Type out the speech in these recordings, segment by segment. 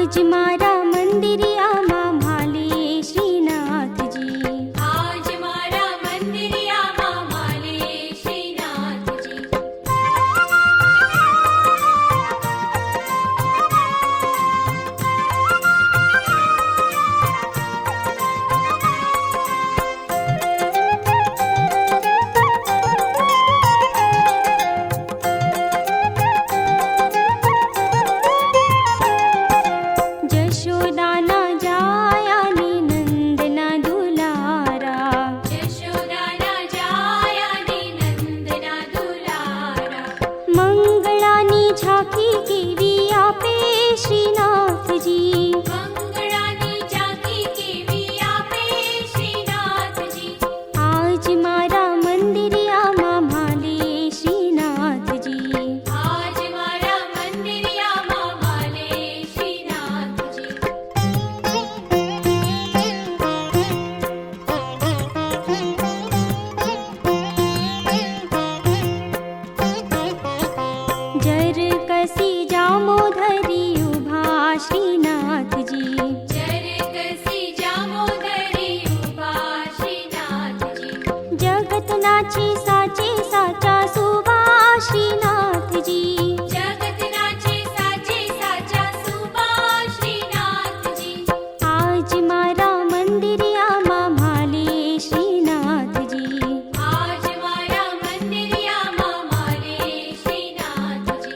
आज मारा मंदिरियाમાં માલે શ્રીનાથજી, आज मारा मंदिरियाમાં माले श्रीनाथजी। જશોદાના જાયાને નંદના દુલારા, यशोदाना जायाने नंदना दुलारा। મંગળાની ઝાંખી કેવી આપે શ્રીનાથજી, મંગળાની ઝાંખી કેવી આપે શ્રીનાથજી। આજ મારા મંદિરિયામાં માલે શ્રીનાથજી, आज मारा मंदिरियाમાં माले श्रीनाथजी। જર કસી જામોધરી ઉભા શ્રીનાથજી, जरकसी जामोदरी उभा श्रीनाथजी। જગતના છે સાચે સાચા સુવા શ્રીનાથજી, जगतना छे साचे साचा सुबा श्रीनाथजी। આજ મારા મંદિરિયામાં માલે શ્રીનાથજી, आज मारा मंदिरियाમાં माले श्रीनाथजी।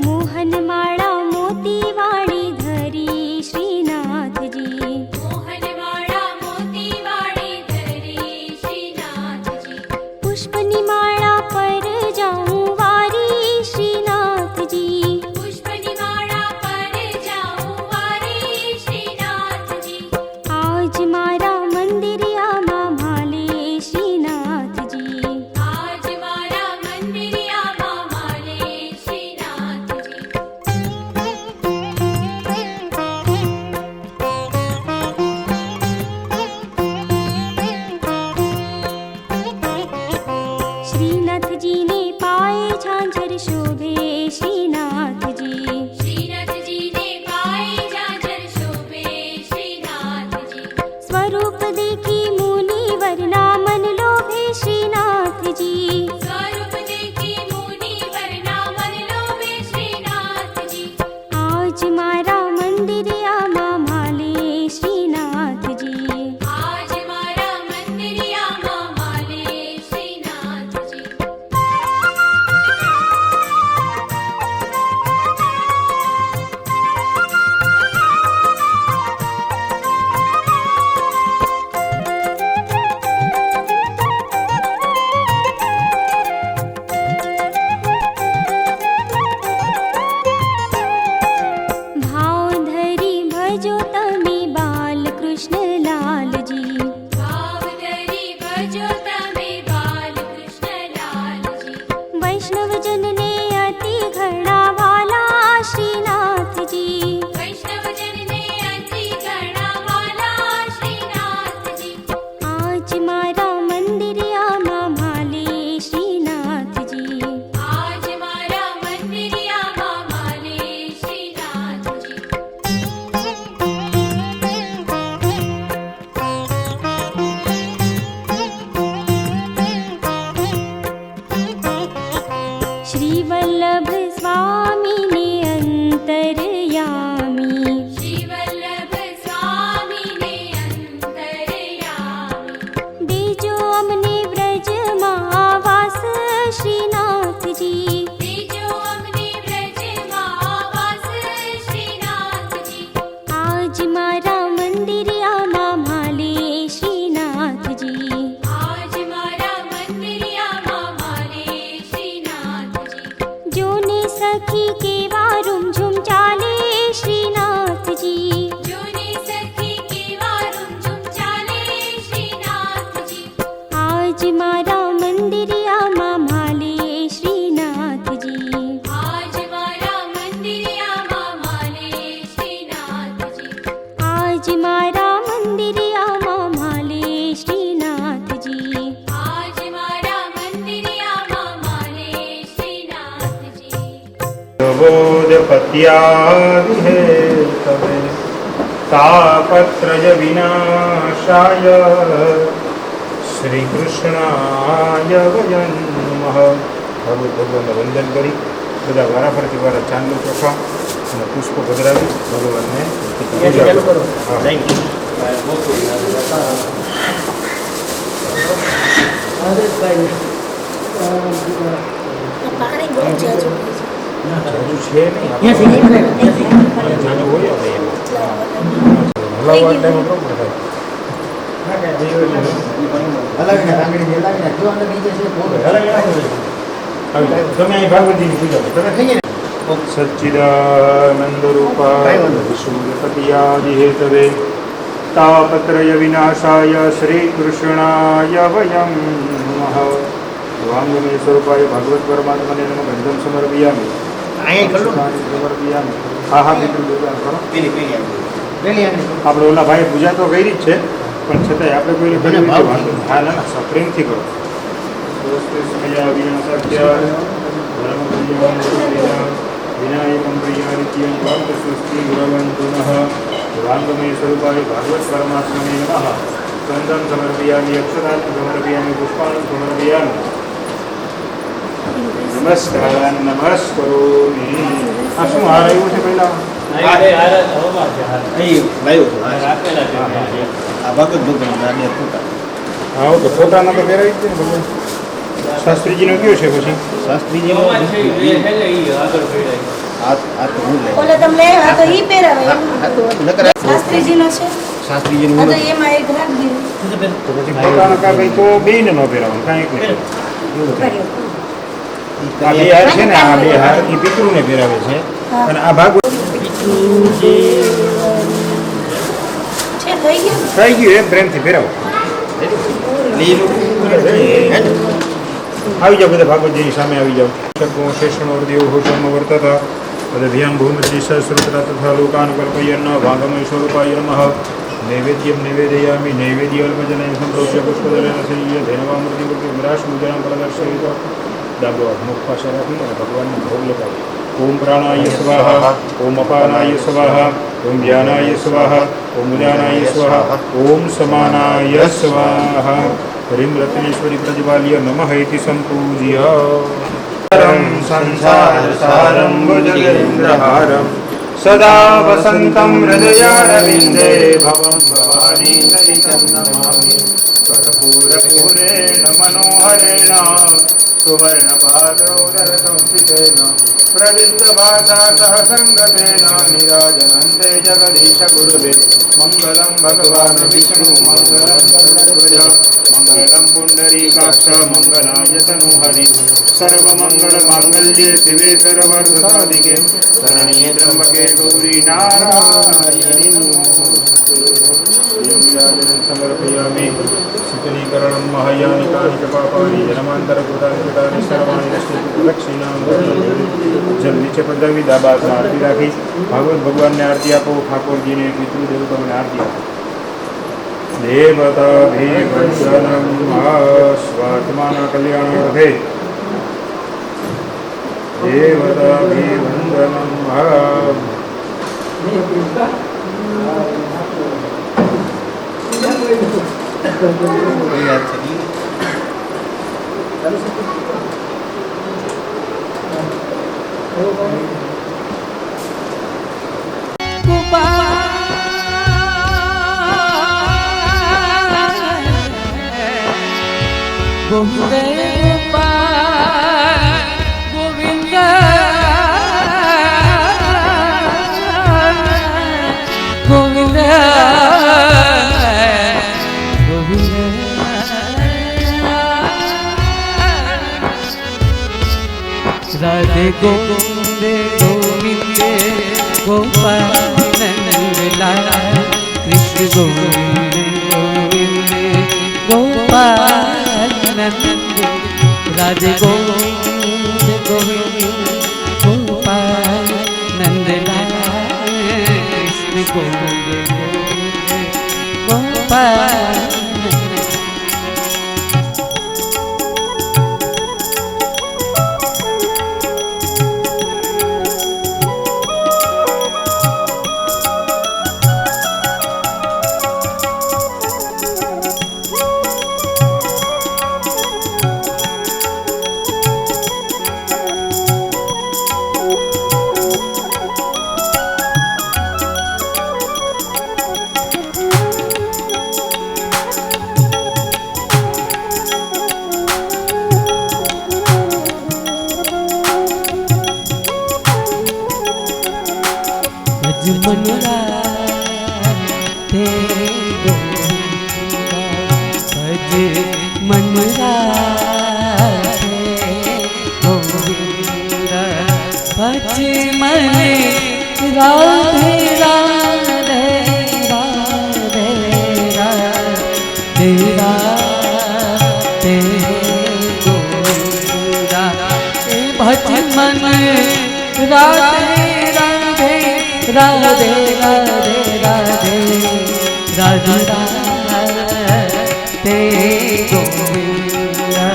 મોહનમાળા મોતીવાળી ધરી શ્રીનાથજી, मोहनवाड़ा मोतीवाड़ी धरी श्रीनाथजी। પુષ્પની માળા પર જાઉં વારી શ્રીનાથજી, पुष्पनी माळा पर जाऊं वारी श्रीनाथजी। આજ મારા મંદિરિયામાં માલે શ્રીનાથજી, आज मारा मंदिरियाમાં माले श्रीनाथजी। શ્રીનાથજીને પાએ ઝાંઝર શોભે શ્રીનાથજી, श्रीनाथजी ने पाए झांझर शोभे श्रीनाथजी। સ્વરૂપ દેખી મુનિવરના મન લોભે શ્રીનાથજી, स्वरूप देखी मुनिवरना मन लोभे श्रीनाथजी। આજ મારા મંદિરિયામાં માલે શ્રીનાથજી, आज मारा मंदिरियाમાં माले श्रीनाथजी। प्रबोधपत्यादिहेतवे तापत्रय विनाशाय श्रीकृष्णाय वयं नमः। ભગવત ભગવાનને વંદન કરી બધા વારાફરતી વારા ચાંદલો ચોખા અને પુષ્પો પધરાવી ભગવાનને પૂજા કરો. હા. પાણી બહુ જાજુ જાજુ છે નહીં જાજુ હોય આપણે એમાં હલાવવા ટાઈમ પ્રોબ્લેમ થાય. તમે અહીં ભાગવતજીની પૂજા કરો. તમે થઈ ગયા સચ્ચિદાનંદ રૂપાય વિષ્ણુપતિયાદિહેતવે તાપત્રય વિનાશાય શ્રીકૃષ્ણાય વયં નમઃ. વાંગમે સ્વરૂપાય ભાગવત પરમાત્મને નમઃ. ગંધમ સમર્પયામિ સમર્પયામિ. હા હા મિત્રો કરો. આપણે ઓલા ભાઈ પૂજા તો કરી જ છે પણ છતાંય આપણે કોઈને કરી વાંધો હા ના ના પ્રેમથી કરો. વિનાયકં પ્રિયારિત્યં સ્વસ્તિ ગુરવંતુ નઃ. વાંગમે સ્વરૂપાય ભાગવત પરમાત્મને નમઃ. ગંધમ સમર્પયામિ અક્ષરાન સમર્પયામિ પુષ્પાન સમર્પયામિ. નમસ્કાર નમસ્કરોમિ. આ શું હાર આવ્યું છે પહેલા? હા ઓકે ફોટાના તો પહેરાવી જ છે ને ભગવાન. શાસ્ત્રીજીનો કયો છે પછી? ઓલે તમને આ તો ઈ પહેરાવે શાસ્ત્રીજીનો છે શાસ્ત્રીજીનું આ તો એમાં એક રાખ દીધું તો પછી ફોટાના કા ભાઈ તો બેયને ન પહેરાવાનું કાંઈ એક નહીં. આ બે હાર છે ને આ બે હાર એ પિતૃને પહેરાવે છે અને આ ભાગવત છે થઈ ગયું થઈ ગયું એમ પ્રેમથી પહેરાવો. આવી જાઓ બધા ભાગવતજીની સામે આવી જાઓ. શબ્દો શેષણો દેવ હોષમ વર્તત તદભ્યામ ભૂમતિ સહસ્રુત્ર તથા લોકાન કલ્પયન્ન ભાગમય સ્વરૂપાય નમઃ. નૈવેદ્યમ નિવેદયામિ નૈવેદ્ય અલ્પજનય સંપ્રોષ્ય પુષ્પદલેન શ્રીય ધૈનવામૃતિ મૂર્તિ વિરાશમુદ્રામ પ્રદર્શયિત. ડાબો હાથ મુખ પાસે રાખી અને ભગવાનનો ભોગ લગાવો. ઓમ પ્રાણાય સ્વાહા ઓમ અપાનાય સ્વાહા ઓમ ધ્યાનાય સ્વાહા ઓમ ઉદાનાય સ્વાહા ઓમ સમાનાય સ્વાહા. હરિમ રત્નેશ્વરી પ્રજ્વાલ્ય નમઃ ઇતિ સંપૂજ્ય. સંસાર સારમ ભુજગેન્દ્રહારમ સદા વસંતમ હૃદયારવિંદે ભવં ભવાની સહિતં નમામિ. કર્પૂરપૂરેણ મનોહરેણ સુવર્ણપાત્રોદરસંસ્થિતેન પ્રદીપ્તભાષા સહ સંગતેન નિરાજનન્તે જગદીશ ગુરુવે. મંગલં ભગવાન વિષ્ણુ મંગલં ગરુડધ્વજ મંગલં પુંડરીકાક્ષ મંગલાય તનુહરિ. સર્વમંગલમાંગલ્યે શિવે સર્વાર્થસાધિકે શરણ્યે ત્ર્યંબકે ગૌરી નારાયણી નમોસ્તુતે. સમર્પયામિ શીતલીકરણં મહાયાનિકાनि ચ પાપાनि જન્માંતરકૃતાनि કૃતાनि સર્વાણિ નશ્યન્તિ પ્રદક્ષિણાં જલ નીચે પધરાવી ડાબા હાથમાં આરતી રાખી ભાગવત ભગવાનને આરતી આપો. ઠાકોરજીને પિતૃદેવતાઓને આરતી આપો. દેવતાભિવંદનમ સ્વાત્માના કલ્યાણાર્થે દેવતાભિવંદનમ. राधे गोविंदे गोविंदे गोपाल नंद लाला कृष्ण गोविंदे गोविंदे गोपाल नंद. राधे गोविंदे गोविंदे गोपाल नंद लाला कृष्ण गोविंदे गोविंदे गोपाल. मन राधे गोविंदा भज मन राधे गोविंदा भज मन राधे राधे राधे राधे राधे गोविंदा भज मन राधे राधे राधे राधे राधे राधे राधे गोविंदा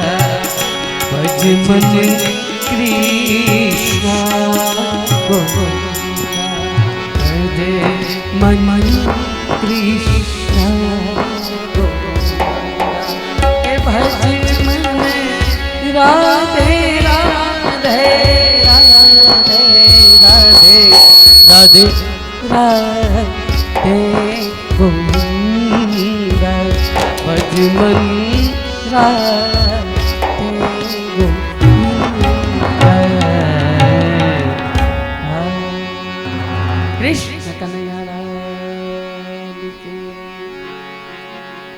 भज मन कृष्ण गोविंदा भज मन कृष्ण गोविंदा भज मन राधे राधे राधे राधे राधे गोविंदा भज मन राधे गोविंदा कृष्ण कन्हैया लाल की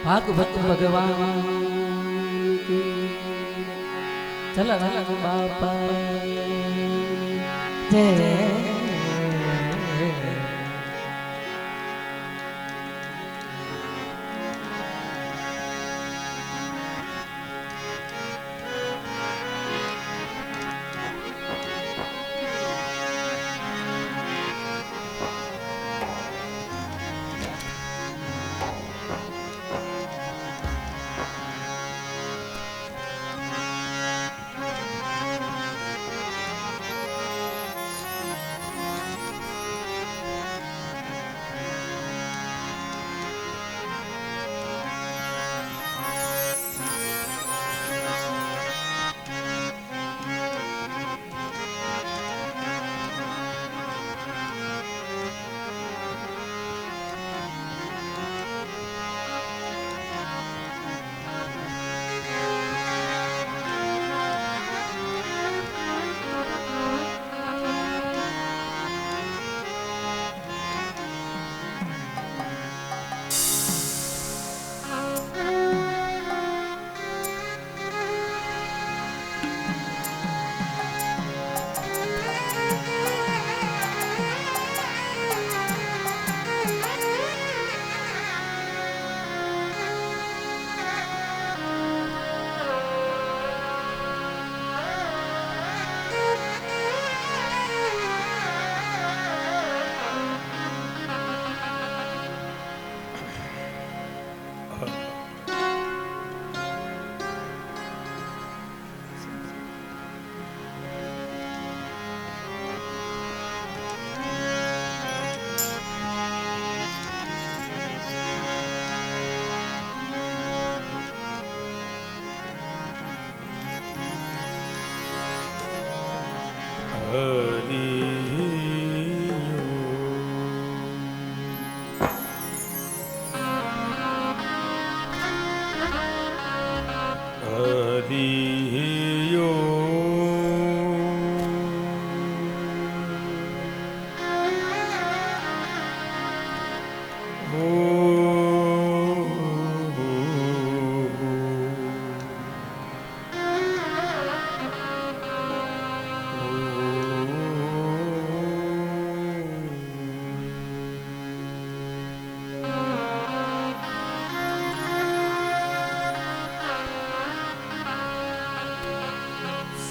भागवत भगवान की चला बापा जय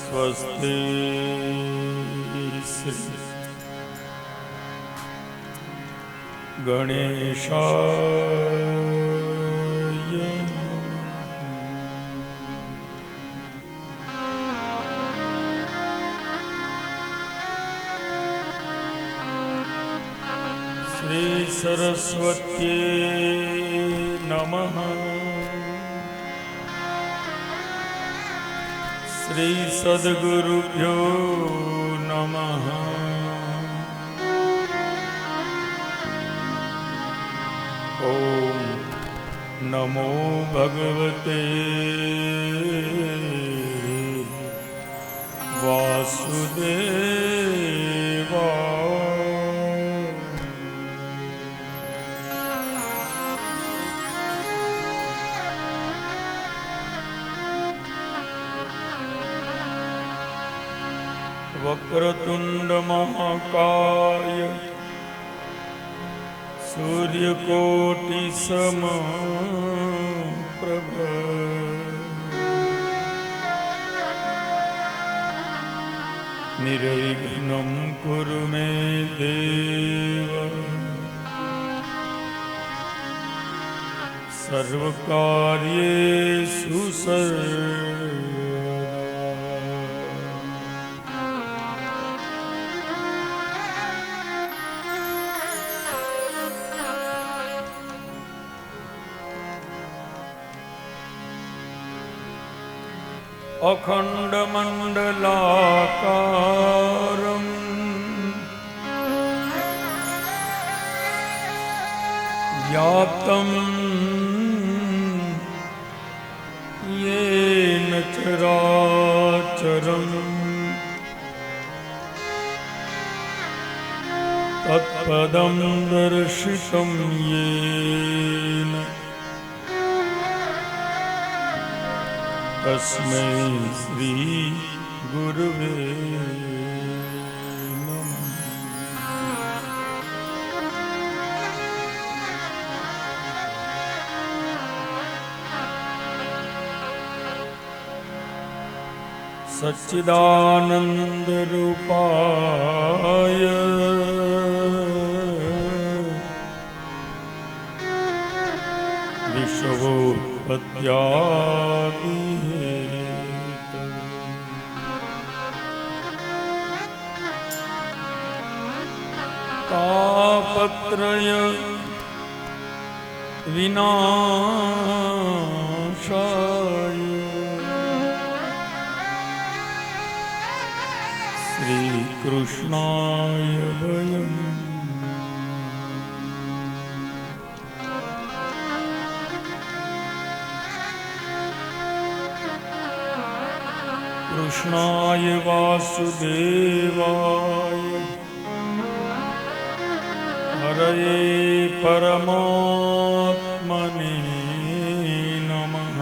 स्वस्ति श्री गणेशाय श्री सरस्वत्यै नमः। श्री सद्गुरुभ्यो नमः। ओम नमो भगवते वासुदेवाय। वक्रतुंड महाकाय सूर्यकोटि समप्रभ निर्विघ्नं कुरु मे देव सर्वकार्येषु सर्वदा। अखण्डमण्डलाकारं व्याप्तं येन चराचरं तत्पदं दर्शितं येन तस्मै श्री गुरुवे नमः। सच्चिदानंद रूपाय विश्वोत्पत्त्यादि तापत्रय विनाशाय श्रीकृष्णाय वयम् कृष्णाय वासुदेवाय हरये परमात्मने नमः।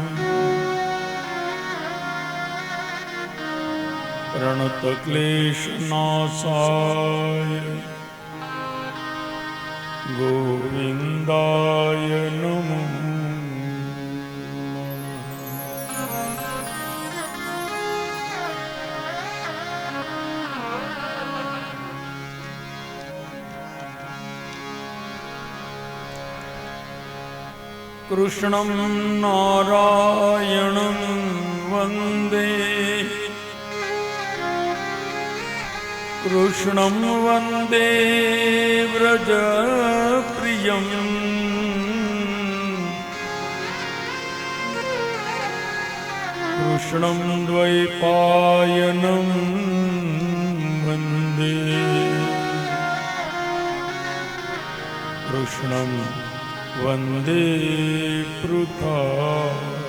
प्रणतक्लेशनाशाय गोविन्दाय नमः। कृष्णं नारायणं वन्दे कृष्णं वन्दे व्रजप्रियम् कृष्णं द्वैपायनं वन्दे कृष्णं वन्दे पृथासुतम्।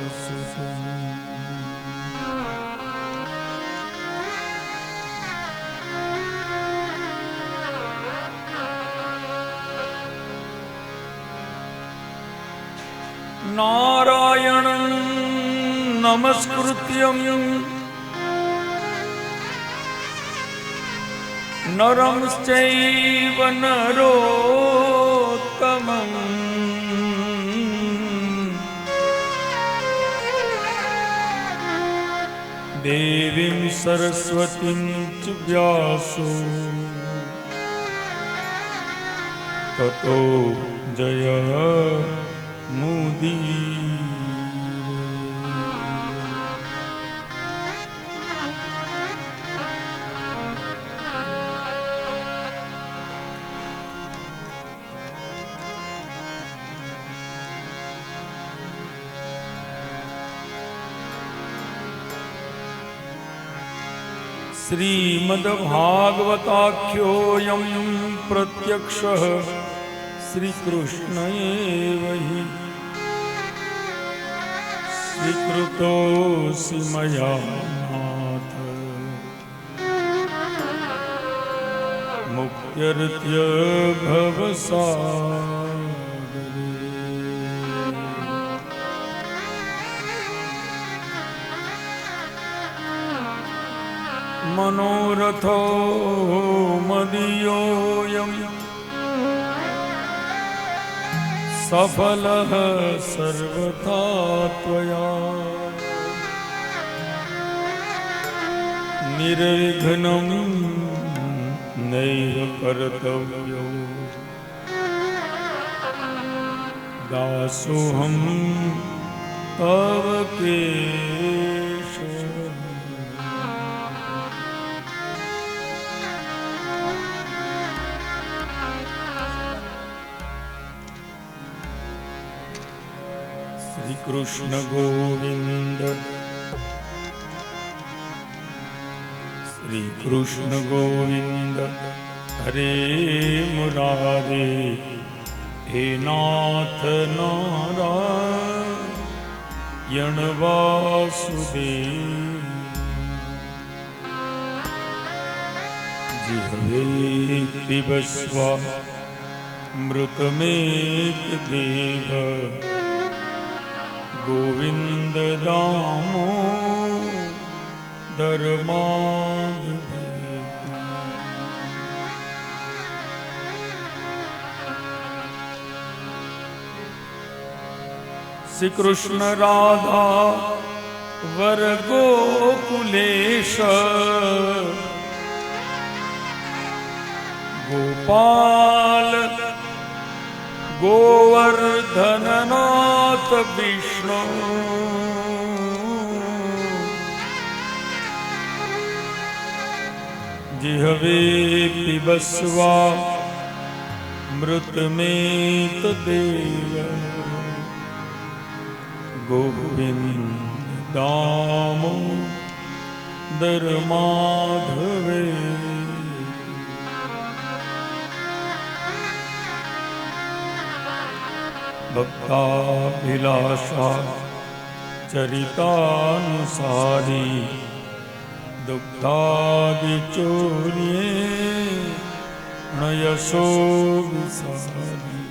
नारायणं नमस्कृत्यं नरं चैव नरोत्तमम् देवीं सरस्वतीं च व्यासो ततो जयमुदीरये। श्रीमद्भागवताख्योऽयं प्रत्यक्षः श्रीकृष्ण एव हि स्वीकृतोऽसि मया नाथ मुक्त्यर्त्य भवसागरे। मनोरथो मदीयोऽयं सफलः सर्वथा त्वया निर्विघ्नं नैव कर्तव्यो दासोऽहं तव केशव। श्री कृष्ण गोविंद श्री कृष्ण गोविंद हरे मुरारे हे नाथ नारायण वासुदेव जिह्वे पिबस्वा मृतमेक देव गोविंद दामोदर माधव। श्री कृष्ण राधा वर गोकुलेश गोपाल गोवर्धननाथ विष्णु जिह्वे पिबस्वा मृतमेत देव गोविंद दामोदर माधवे। भक्ताभिलाषा चरितानुसारी दुग्धादिचोर्ये नयसो विसारी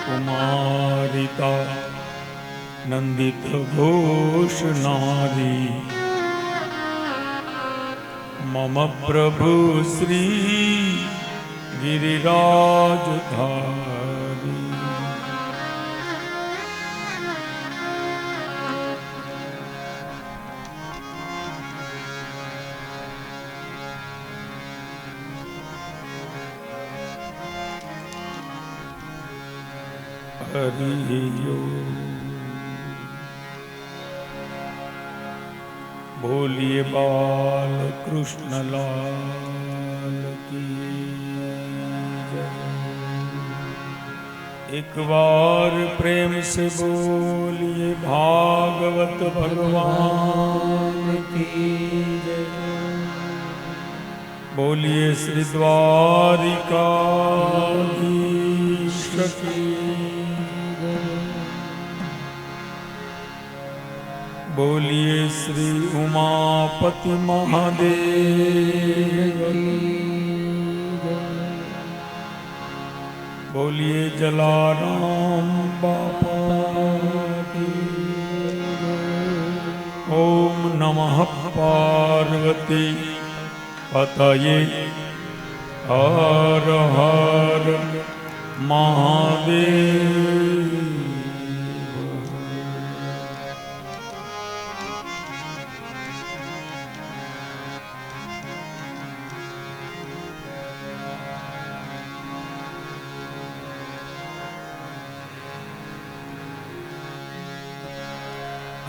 कुमारिता नंदित घोष नारी मम प्रभु श्री गिरिराजधारी। हरि ओम। बोलिए बाल कृष्ण लाल की जय। एक बार प्रेम से बोलिए भागवत भगवान की जय। बोलिए श्री द्वारिकाधीश की जय। बोलिए श्री उमापति महादेव की जय। बोलिए जलाराम बापा की जय। ओम नमः पार्वती पतये हर हर महादेव।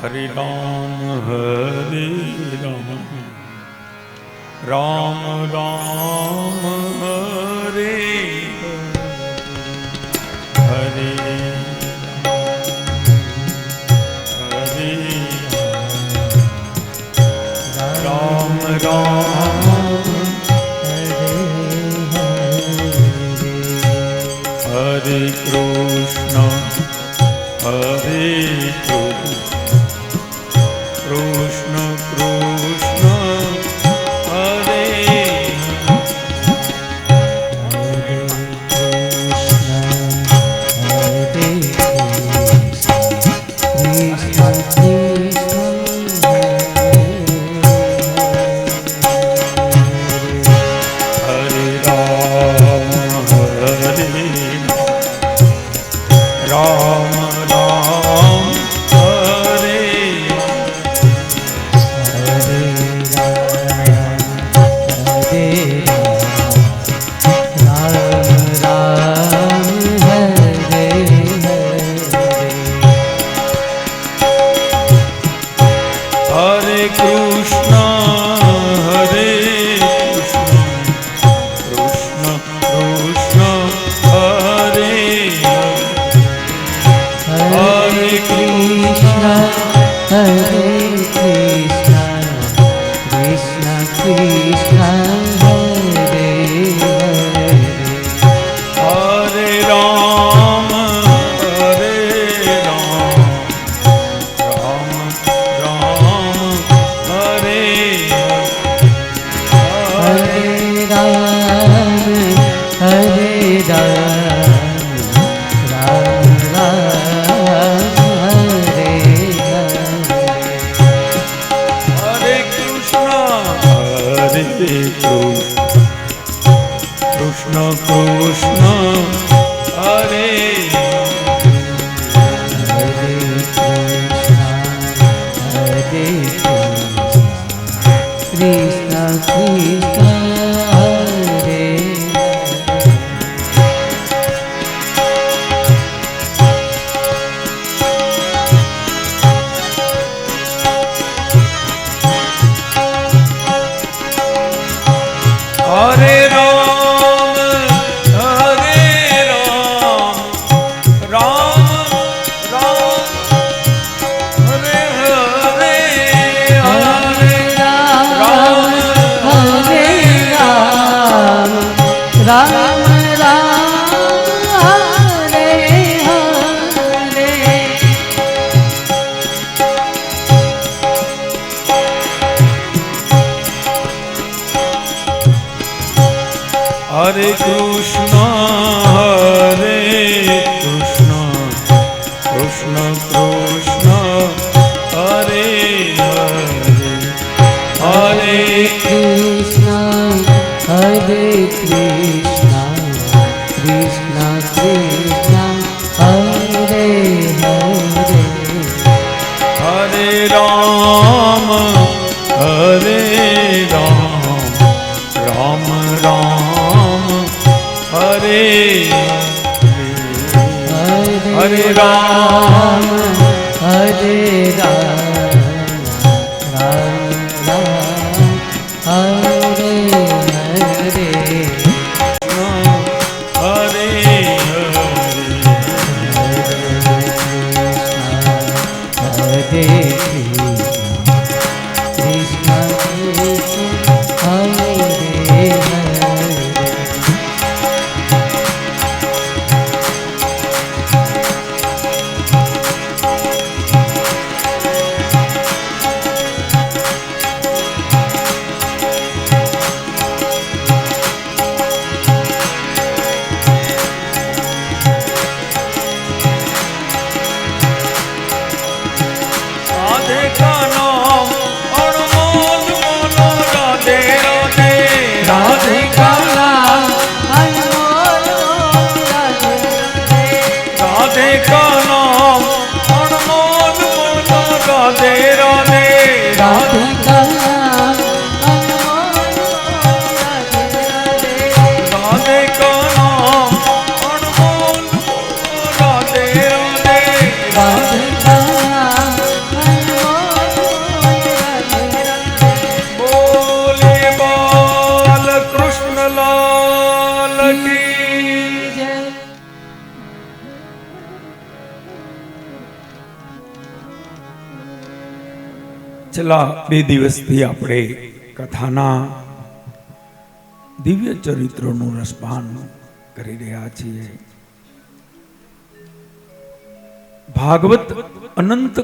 हरे राम राम राम हरे हरे हरे राम राम हरे कृष्ण हरे कृष्ण कृष्ण हरे હરે કૃષ્ણ હરે કૃષ્ણ કૃષ્ણ હરે હરે Krishna, Hare Krishna, Krishna Krishna, Hare Hare, હરે રામ હરે રામ રામ રામ હરે હરે Hare Ram, Hare Ram, Ram Ram, Hare Hare. હરે કૃષ્ણ હરે કૃષ્ણ કૃષ્ણ હરે Hare Krishna, Hare Krishna, Krishna Krishna, Hare Hare. હરે રામ રામ રામ હરે હરે હરે Ram Hare Ram, Ram Ram, Hare Hare. હરે કૃષ્ણ હરે કૃષ્ણ કૃષ્ણ કૃષ્ણ હરે હરે હરે Krishna, Hare Krishna, Krishna Krishna, Hare Hare. હરે રામ હરે રામ રામ રામ હરે હરે Ram Hare Ram, Ram Ram, Hare Hare. હરે Hare Krishna, Krishna Krishna, Hare Hare. Radhe કા નામ અણમોલ મોલો રાધે રાધે રાધે કા નામ રાધે કા નામ અણમોલ મોલો રાધે રાધે રાધે રાધે કા નામ અણમોલ મોલો રાધે રાધે બોલે બાલ કૃષ્ણ લાલ કી છેલ્લા 2 દિવસથી આપણે કથાના દિવ્ય ચરિત્રોનું રસપાન કરી રહ્યા છીએ. ભાગવત અનંત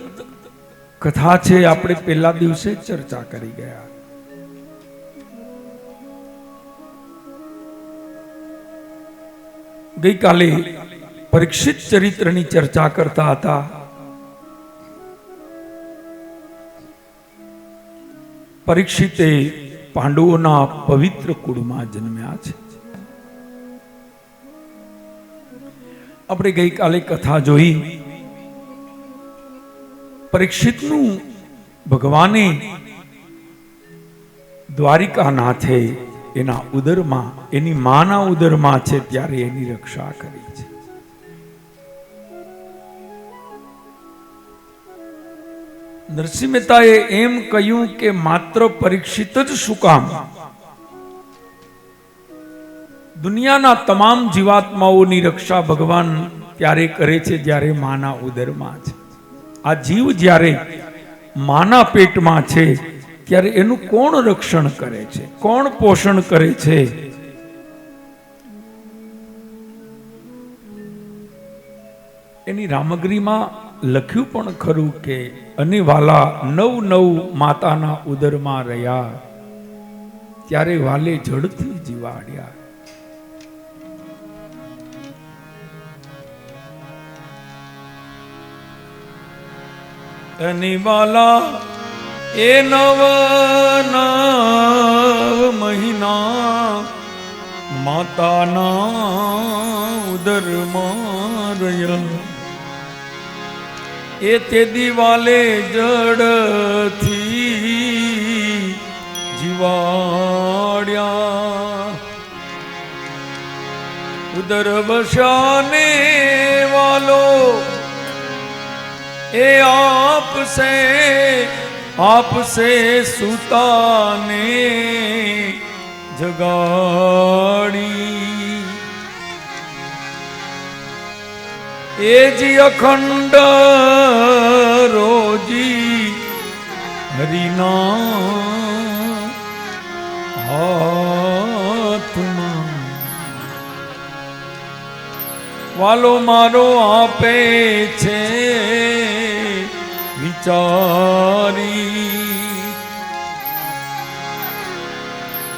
કથા છે, આપણે પહેલા દિવસે ચર્ચા કરી ગયા. ગઈકાલે પરીક્ષિત ચરિત્રની ચર્ચા કરતા હતા. પરીક્ષિતે પાંડવોના પવિત્ર કુળમાં જન્મ્યા છે. આપણે ગઈકાલે કથા જોઈ. પરીક્ષિતનું ભગવાને દ્વારિકાનાથે એના ઉદરમાં, એની માના ઉદરમાં છે ત્યારે એની રક્ષા કરી છે. નરસિંહ મહેતાએ એમ કહ્યું કે માત્ર પરીક્ષિત જ શું કામ, દુનિયાના તમામ જીવાત્માઓની રક્ષા ભગવાન ત્યારે કરે છે જ્યારે માના ઉદરમાં છે. આ જીવ જ્યારે માના પેટમાં છે ત્યારે એનું કોણ રક્ષણ કરે છે, કોણ પોષણ કરે છે? એની રામગીરીમાં લખ્યું પણ ખરું કે અને વાલા 9 માતાના ઉદરમાં રહ્યા, ત્યારે વાલે જડથી જીવાડ્યા. અને વાલા એ 9 મહિના માતાના ઉદરમાં રહ્યા, એ તે દિવાલે જડથી જીવાડ્યા. ઉદર બશાને વાલો એ આપસે સુતાને જગાડી. એ જી અખંડ રોજી હરિના હાથમાં, વાલો મારો આપે છે વિચારી.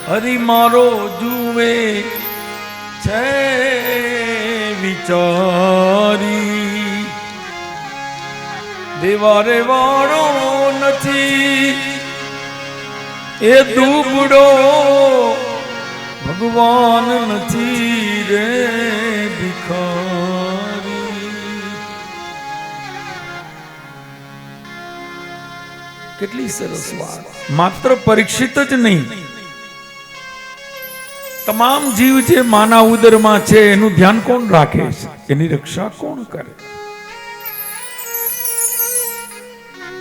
હરિ મારો જુએ છે વિચારી. દેવારે વાળો નથી એ દુબળો ભગવાન નથી રે ભિખારી. કેટલી સરસ વાત. માત્ર પરીક્ષિત જ નહીં, તમામ જીવ જે માના ઉદરમાં છે એનું ધ્યાન કોણ રાખે છે, એની રક્ષા કોણ કરે?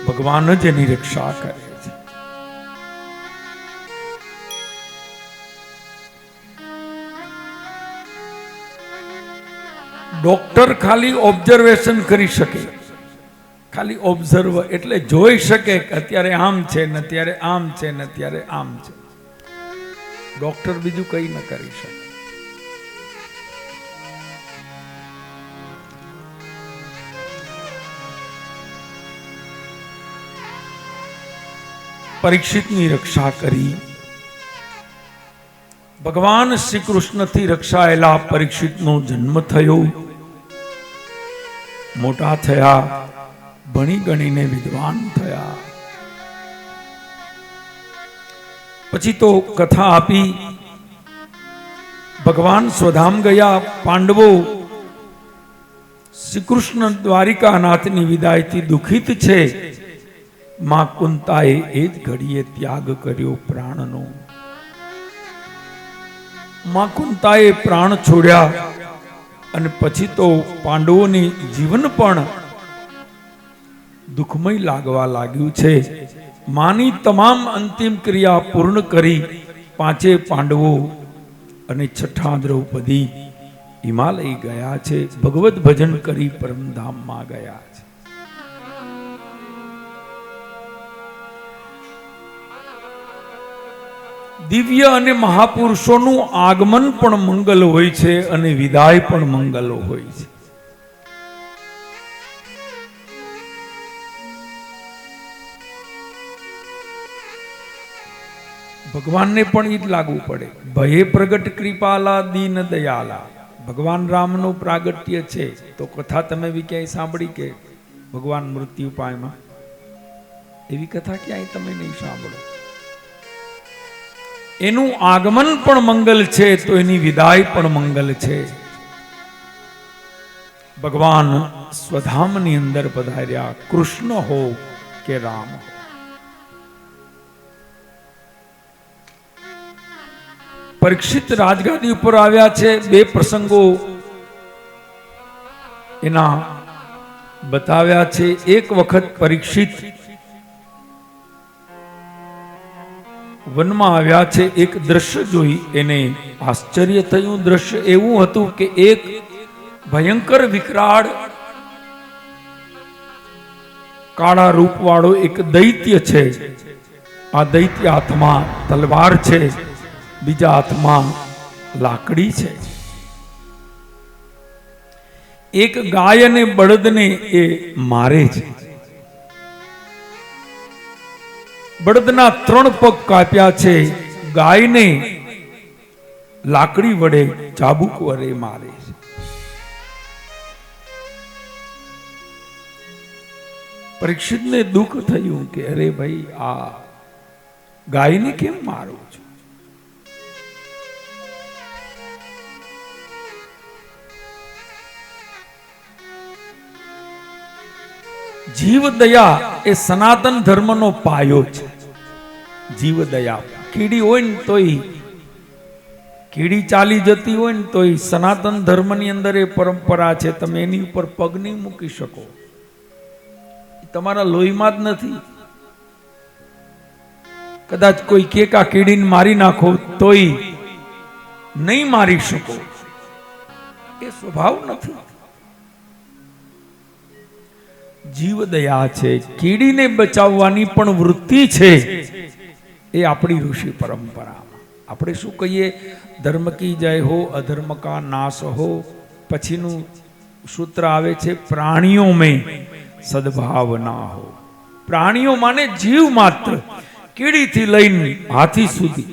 ભગવાન જ એની રક્ષા કરે છે. ડોક્ટર ખાલી ઓબ્ઝર્વેશન કરી શકે, ખાલી ઓબ્ઝર્વ એટલે જોઈ શકે કે અત્યારે આમ છે ને અત્યારે આમ છે ને અત્યારે આમ છે. ડોક્ટર બીજું કંઈ ન કરી શકે. પરીક્ષિતની રક્ષા કરી. ભગવાન શ્રી કૃષ્ણથી રક્ષાયેલા પરીક્ષિતનો જન્મ થયો, મોટા થયા, ભણી ગણીને વિદ્વાન થયા. પછી તો કથા આપી, ભગવાન સ્વધામ ગયા. પાંડવો શ્રી કૃષ્ણ દ્વારિકાનાથની વિદાયથી દુખિત છે. માં કુંતાએ એ જ ઘડીએ ત્યાગ કર્યો પ્રાણનો. માં કુંતાએ પ્રાણ છોડ્યા અને પછી તો પાંડવોની જીવન પણ દુઃખમય લાગવા લાગ્યું છે. માની તમામ અંતિમ ક્રિયા પૂર્ણ કરી 5 પાંડવો અને 6 દ્રૌપદી હિમાલય ગયા છે. ભગવત ભજન કરી પરમધામમાં ગયા છે. દિવ્ય અને મહાપુરુષોનું આગમન પણ મંગલ હોય છે અને વિદાય પણ મંગલ હોય છે. ભગવાનને પણ ઈ જ લાગુ પડે. ભયે પ્રગટ કૃપાલા દીન દયાલા. ભગવાન રામનું પ્રાગટ્ય છે તો કથા તમે બી ક્યાંય સાંભળી કે ભગવાન મૃત્યુ પામ્યા? એવી કથા ક્યાંય તમે નહીં સાંભળો. એનું આગમન પણ મંગલ છે તો એની વિદાય પણ મંગલ છે. ભગવાન સ્વધામની અંદર પધાર્યા. કૃષ્ણ હો કે રામ હો. પરીક્ષિત રાજગાદી ઉપર આવ્યા છે. 2 પ્રસંગો એના બતાવ્યા છે. એક વખત પરીક્ષિત વનમાં આવ્યા છે. એક દ્રશ્ય જોઈ એને આશ્ચર્ય થયું. દ્રશ્ય એવું હતું કે એક ભયંકર વિકરાળ કાળા રૂપવાળો એક દૈત્ય છે. આ દૈત્ય હાથમાં તલવાર છે, બીજા હાથમાં લાકડી છે. એક ગાય અને બળદને એ મારે છે. બળદના 3 પગ કાપ્યા છે, ગાયને લાકડી વડે ચાબુક વડે મારે છે. પરીક્ષિતને દુઃખ થયું કે અરે ભાઈ, આ ગાયને કેમ મારું છું? જીવ દયા એ સનાતન ધર્મનો પાયો છે. જીવ દયા, કીડી હોય ને તોય, કીડી ચાલી જતી હોય ને તોય સનાતન ધર્મની અંદર એ પરંપરા છે, તમે એની ઉપર પગ નહીં મૂકી શકો. તમારા લોહીમાં જ નથી. કદાચ કોઈ કે આ કીડીને મારી નાખો તોય નહીં મારી શકો, એ સ્વભાવ નથી. જીવ દયા છે, કીડીને બચાવવાની પણ વૃત્તિ છે. એ આપણી ઋષિ પરંપરામાં. આપણે શું કહીએ? ધર્મ કી જય હો, અધર્મ કા નાશ હો. પછીનું સૂત્ર આવે છે, પ્રાણીઓ મેં સદભાવ ના હો. પ્રાણીઓ માને જીવ માત્ર, કીડીથી લઈને હાથી સુધી.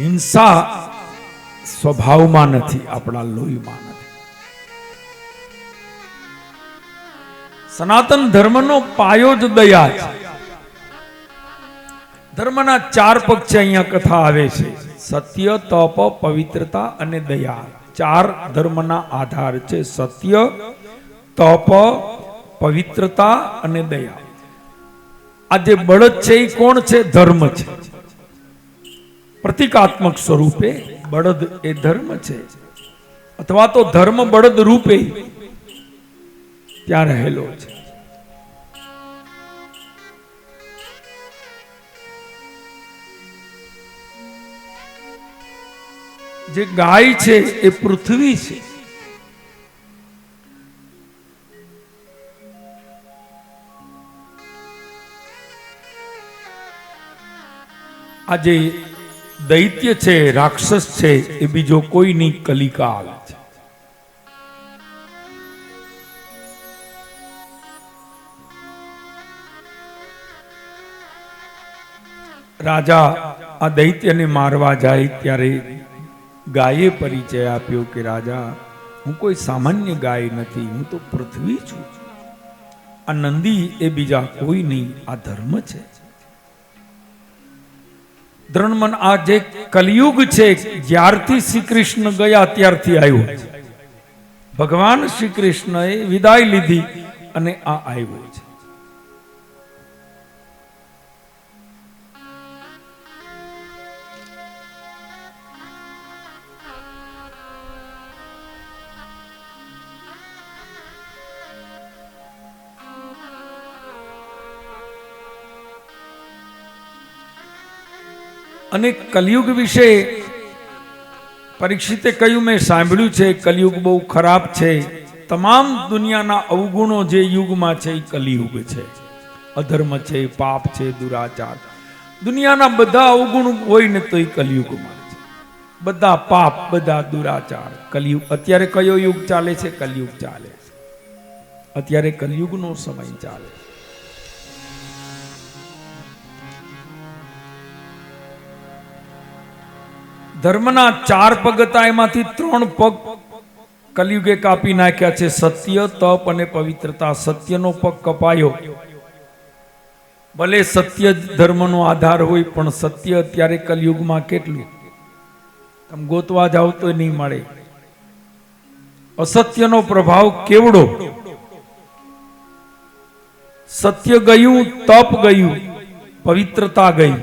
હિંસા સ્વભાવમાં નથી, આપણા લોહીમાં નથી. સનાતન ધર્મનો પાયો જ દયા છે. ધર્મના 4 પગ છે. અહીંયા કથા આવે છે, સત્ય, તપ, પવિત્રતા અને દયા. 4 ધર્મના આધાર છે: સત્ય, તપ, પવિત્રતા અને દયા. આ જે બળદ છે એ કોણ છે? ધર્મ છે. પ્રતિકાત્મક સ્વરૂપે બળદ એ ધર્મ છે, અથવા તો ધર્મ બળદ રૂપે ત્યાં રહેલો છે. જે ગાય છે એ પૃથ્વી છે. આ જે દૈત્ય છે, રાક્ષસ છે, એ બીજો કોઈ નહીં, કલિકાલ છે. રાજા આ દૈત્યને મારવા જાય ત્યારે ગાયે પરિચય આપ્યો કે રાજા, હું કોઈ સામાન્ય ગાય નથી, હું તો પૃથ્વી છું. આ નંદી એ બીજા કોઈ નહીં, આ ધર્મ છે. ધર્મન આ જે કલયુગ છે, જ્યારથી શ્રી કૃષ્ણ ગયા ત્યારથી આવ્યો છે. ભગવાન શ્રી કૃષ્ણએ વિદાય લીધી અને આ આવ્યો છે. અને કલયુગ વિશે પરીક્ષિતે કહ્યું, મેં સાંભળ્યું છે કલયુગ બહુ ખરાબ છે. તમામ દુનિયાના અવગુણો જે યુગમાં છે એ કલયુગ છે. અધર્મ છે, પાપ છે, દુરાચાર, દુનિયાના બધા અવગુણ હોય ને તો એ કલયુગમાં છે. બધા પાપ, બધા દુરાચાર, કલયુગ. અત્યારે કયો યુગ ચાલે છે? કલયુગ ચાલે છે. અત્યારે કલયુગનો સમય ચાલે. ધર્મના 4 પગ હતા, એમાંથી 3 પગ કલયુગે કાપી નાખ્યા છે: સત્ય, તપ અને પવિત્રતા. સત્યનો પગ કપાયો. ભલે સત્ય ધર્મનો આધાર હોય, પણ સત્ય અત્યારે કલયુગમાં કેટલું? તમે ગોતવા જાવ તો નહીં મળે. અસત્યનો પ્રભાવ કેવડો! સત્ય ગયું, તપ ગયું, પવિત્રતા ગઈ.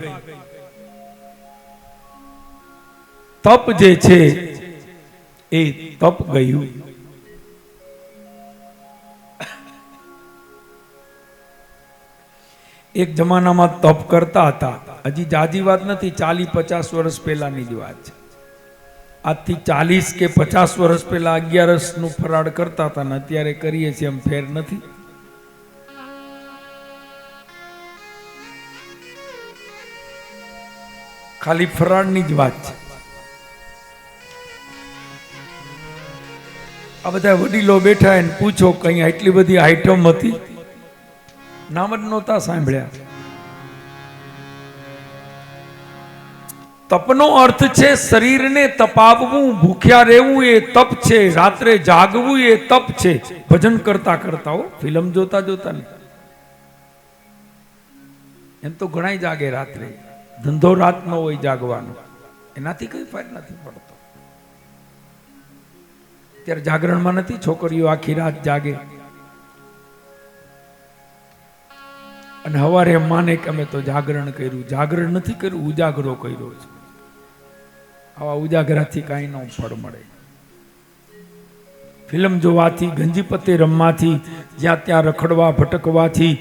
તપ જે છે એ તપ ગયું. એક જમાનામાં તપ કરતા હતા. હજી જાજી વાત નથી, 40-50 વર્ષ પહેલાની જ વાત છે. આજથી 40 કે 50 વર્ષ પહેલા 11 નું ફરાળ કરતા હતા ને અત્યારે કરીએ છીએ એમ ફેર નથી. ખાલી ફરાળની જ વાત છે. આ બધા વડીલો બેઠા એને પૂછો કઈ આટલી બધી આઈટમ હતી, નામ જ નહોતા સાંભળ્યા. તપનો અર્થ છે શરીરને તપાવવું, ભૂખ્યા રહેવું એ તપ છે, રાત્રે જાગવું એ તપ છે. ભજન કરતા કરતા હો, ફિલ્મ જોતા જોતા નહીં. એમ તો ઘણાય જાગે રાત્રે, ધંધો રાતનો હોય જાગવાનો, એનાથી કઈ ફાયદો નથી પડતો. ત્યારે જાગરણમાં નથી, છોકરીઓ આખી રાત જાગે અને સવારે એમ માને કે અમે તો જાગરણ કર્યું. જાગરણ નથી કર્યું, ઉજાગરો કર્યો છે. આવા ઉજાગરાથી કાંઈ ન ફળ મળે. ફિલ્મ જોવાથી, ગંજીપતે રમવાથી, જ્યાં ત્યાં રખડવા ભટકવાથી,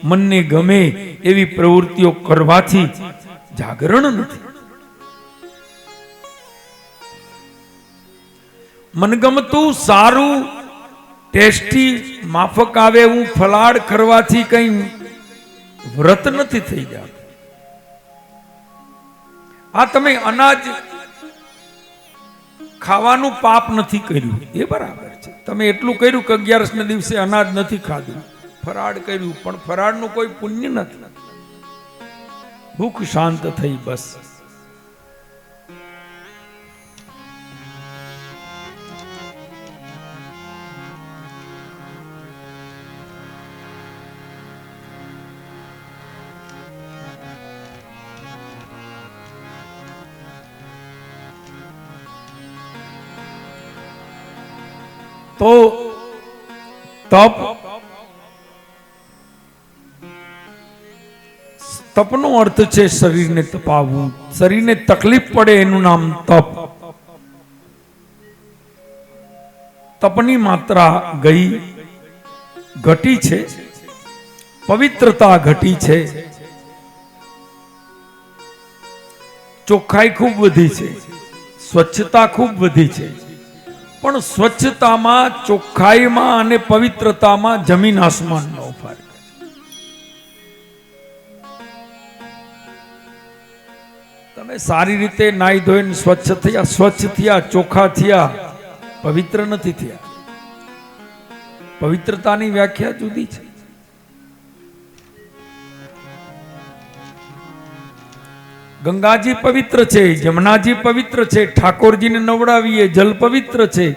મનને ગમે એવી પ્રવૃત્તિઓ કરવાથી જાગરણ નથી. મનગમતું, સારું, ટેસ્ટી, માફક આવે એવું ફલાડ કરવાથી કઈ વ્રત નથી થઈ જતું. આ તમે અનાજ ખાવાનું પાપ નથી કર્યું એ બરાબર છે. તમે એટલું કર્યું કે 11 ના દિવસે અનાજ નથી ખાધું, ફરાળ કર્યું, પણ ફરાળનું કોઈ પુણ્ય નથી. ભૂખ શાંત થઈ બસ. તો તપ, તપનો અર્થ છે શરીરને તપાવવું. શરીરને તકલીફ પડે એનું નામ તપ. તપની માત્રા ગઈ, ઘટી છે, પવિત્રતા ઘટી છે, ચોખ્ખાઈ ખૂબ વધી છે, સ્વચ્છતા ખૂબ વધી છે. પણ સ્વચ્છતામાં, ચોખ્ખાઈમાં અને પવિત્રતામાં જમીન આસમાનનો ફરક. તમે સારી રીતે નાઈ ધોઈને સ્વચ્છ થયા, ચોખ્ખા થયા, પવિત્ર નથી થયા. પવિત્રતાની વ્યાખ્યા જુદી છે. ગંગાજી પવિત્ર છે, જમનાજી પવિત્ર છે, ઠાકોરજીને નવડાવીએ જલ પવિત્ર છે,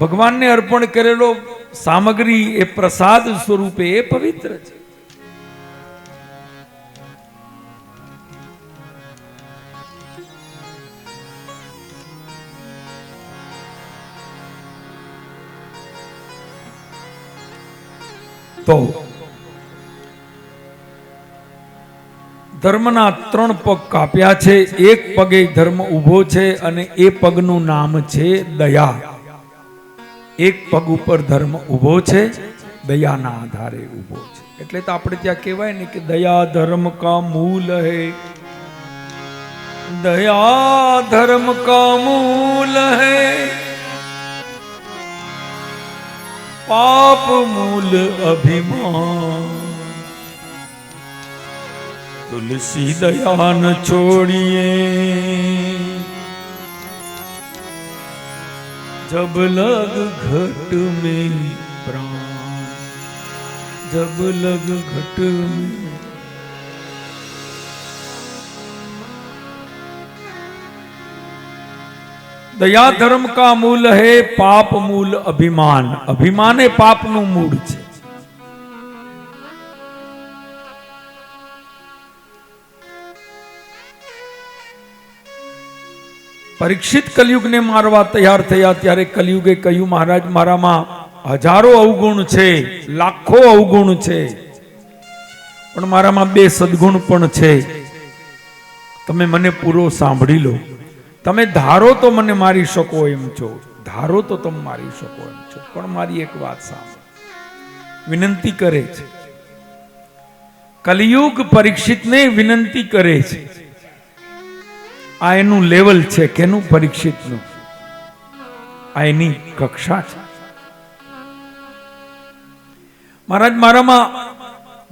ભગવાનને અર્પણ કરેલો સામગ્રી એ પ્રસાદ સ્વરૂપે એ પવિત્ર છે. તો ધર્મના 3 પગ કાપ્યા છે. એક પગે ધર્મ ઊભો છે અને એ પગનું નામ છે દયા. એક પગ ઉપર ધર્મ ઊભો છે, દયાના આધારે ઊભો છે. એટલે તો આપણે ત્યાં કહેવાય ને કે દયા ધર્મ કા મૂલ હે, દયા ધર્મ કા મૂલ હે, પાપ મૂલ અભિમાન. तुलसी दया न छोड़िए, जब लग घट में प्राण, जब लग घट में. दया धर्म का मूल है, पाप मूल अभिमान. अभिमान એ પાપનું મૂળ છે. પરીક્ષિત કલયુગને મારવા તૈયાર થયા ત્યારે કલયુગે કહ્યું, મહારાજ મારામાં હજારો અવગુણ છે, લાખો અવગુણ છે, પણ મારામાં 2 સદગુણ પણ છે. તમે મને પૂરો સાંભળી લો. તમે ધારો તો મને મારી શકો એમ છો, ધારો તો તમે મારી શકો એમ છો, પણ મારી એક વાત સાંભળો. વિનંતી કરે છે. કલિયુગ પરીક્ષિતને વિનંતી કરે છે. આ એનું લેવલ છે કેનું? પરીક્ષિતનું. આ એની કક્ષા છે. મહારાજ, મારામાં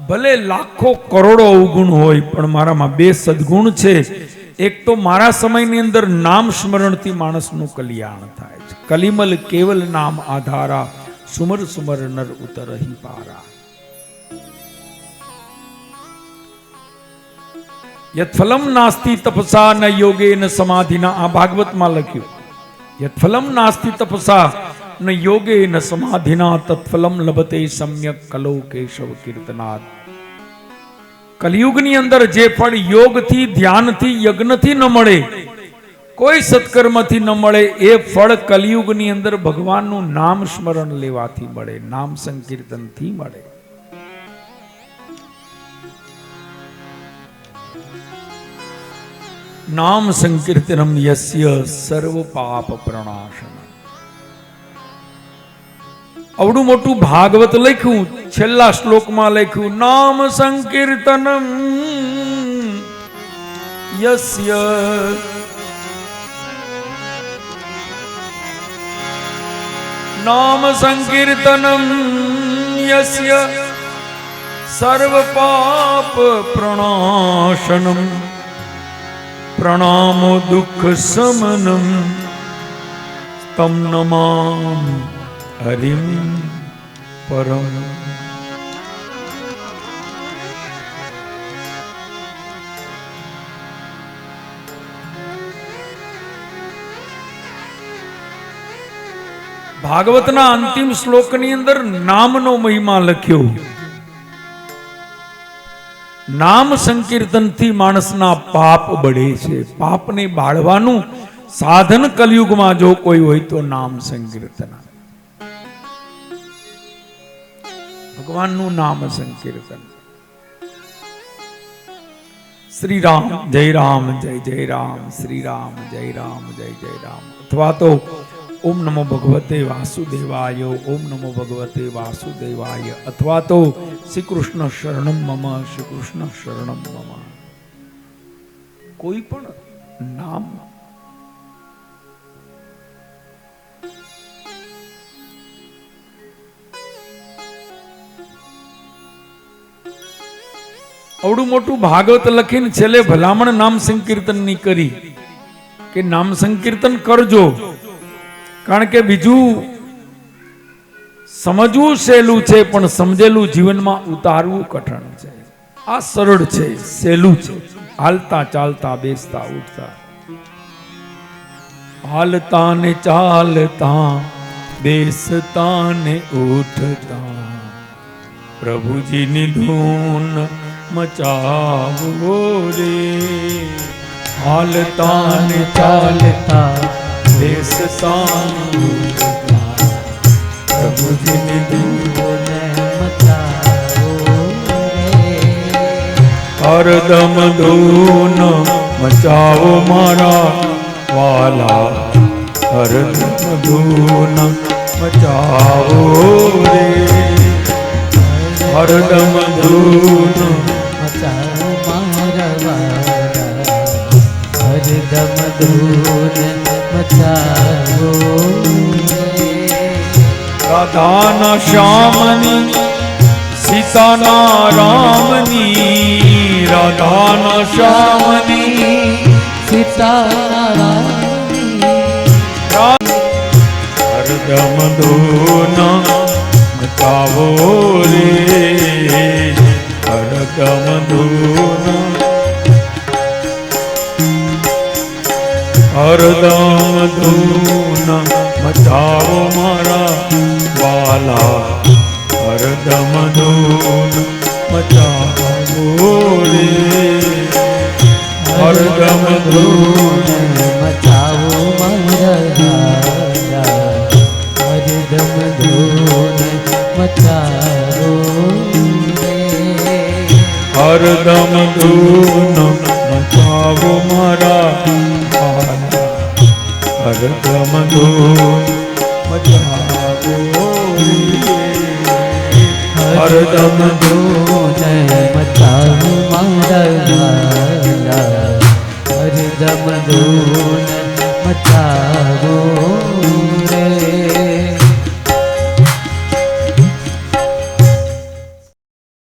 ભલે લાખો કરોડો અવગુણ હોય, પણ મારામાં બે સદગુણ છે. એક તો મારા સમયની અંદર નામ સ્મરણથી માણસનું કલ્યાણ થાય છે. કલિમલ કેવલ નામ આધારા, સુમર સુમર નર ઉતરહી પારા. યત્ફલમ નાસ્તિ તપસા ન યોગે ન સમાધિના. આ ભાગવતમાં લખ્યું. યત્ફલમ નાસ્તિ તપસા ન યોગે ન સમાધિના, તત્ફલમ લભતે સમ્યક કલો કેશવ કીર્તનાદ. કલિયુગની અંદર જે ફળ યોગથી, ધ્યાનથી, યજ્ઞથી ન મળે, કોઈ સત્કર્મથી ન મળે, એ ફળ કલિયુગની અંદર ભગવાનનું નામ સ્મરણ લેવાથી મળે, નામ સંકીર્તનથી મળે. નામ સંકીર્તનમ યસ્ય સર્વ પાપ પ્રણાશન. અવડું મોટું ભાગવત લખ્યું, છેલ્લા શ્લોકમાં લખ્યું નામ સંકીર્તનમ યસ્ય નામ સંકીર્તનમ યસ્ય સર્વ પાપ પ્રણાશનમ પ્રણામો દુઃખ સમનમ તમ નમામિ હરિમ પરમ. ભાગવતના અંતિમ શ્લોકની અંદર નામનો મહિમા લખ્યો. નામ સંકીર્તનથી માણસના પાપ બળે છે. પાપને બાળવાનું સાધન કલયુગમાં જો કોઈ હોય તો નામ સંકીર્તન. ભગવાનનું નામ સંકીર્તન. શ્રી રામ જય રામ જય જય રામ, શ્રી રામ જય રામ જય જય રામ. અથવા તો ઓમ નમો ભગવતે વાસુદેવાય, ઓમ નમો ભગવતે વાસુદેવાય. અથવા તો શ્રી કૃષ્ણ શરણમ મમ, શ્રી કૃષ્ણ શરણમ મમ. કોઈ પણ નામ અવડું મોટું ભાગવત લખીને છેલ્લે ભલામણ નામ સંકીર્તન ની કરી કે નામ સંકીર્તન કરજો. કારણ કે બીજું સમજવું સહેલું છે, પણ સમજેલું જીવનમાં ઉતારવું કઠણ છે. આ સરળ છે, સહેલું છે. હાલતા ચાલતા બેસતા ઉઠતા, હાલતા ને ચાલતા બેસતા ને ઉઠતા પ્રભુજીની ધૂન મચાવો રે. હાલતા ને ચાલતા બેસતા પ્રભુજીની ધૂન હરદમ ધૂન મચાવો મારા વાલા, હરદમ ધૂન મચાવો રે. હરદમ ધૂન મચાવો મારા વાલા, હરદમ ધૂન મચાવો રે. રાધાના શ્યામની, સીતાના રામની, રાધાના શ્યામની, સીતારામની. હરદમ ધૂન મચાવો રે. હરદમ ધૂન, હરદમ ધૂન મચાવો મારા વાલા, હરદમ ધૂન મચાવો રે. હરદમ ધૂન મચાવો મારા, હરદમ ધૂન મચાવો રે. હરદમ ધૂન મચાવો મારા વાલા, હરદમ ધૂન મચાવો રે. હરદમ ધૂન મચાવું મારા લાલા હરદમ ધૂન